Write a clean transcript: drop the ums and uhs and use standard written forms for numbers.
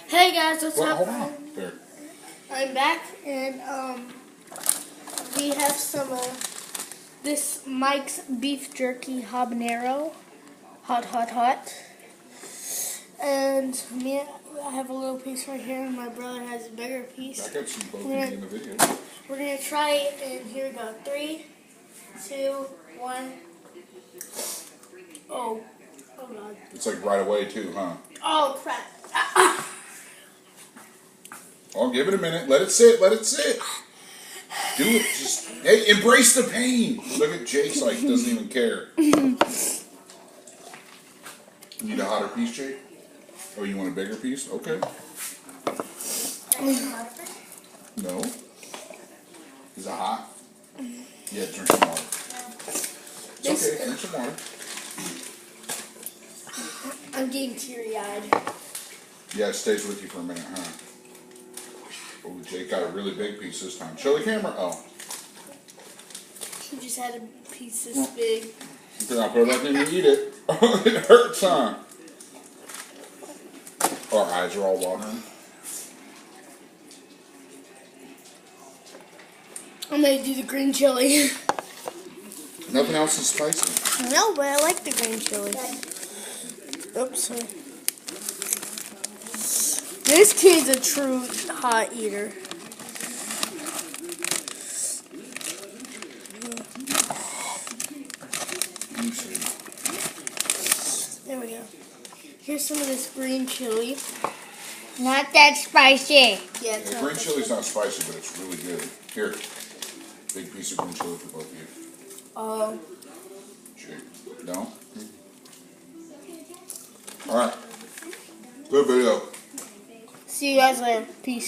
Hey guys, what's Well, up? hold on. There. I'm back, and we have some this Mike's beef jerky habanero, hot. And me, I have a little piece right here, and my brother has a bigger piece. I got some both of you in the video. We're gonna try it, and here we go. 3, 2, 1. Oh God. It's like right away too, huh? Oh crap. Oh, give it a minute. Let it sit. Let it sit. Do it. Just hey, embrace the pain. Look at Jake's like doesn't even care. You need a hotter piece, Jake? Oh, you want a bigger piece? Okay. No. Is it hot? Yeah, drink some water. It's okay. Drink some water. I'm getting teary-eyed. Yeah, it stays with you for a minute, huh? Oh, Jake got a really big piece this time. Show the camera. Oh. He just had a piece this big. Then I'll put it up and you eat it. It hurts, huh? Our eyes are all watering. I'm gonna do the green chili. Nothing else is spicy. No, but I like the green chili. Oops, sorry. This kid's a true hot eater. You see. There we go. Here's some of this green chili. Not that spicy. Yeah, it's Yeah, green chili's not spicy, but it's really good. Here, big piece of green chili for both of you. Jake, no? All right. Good video. See you guys later. Peace.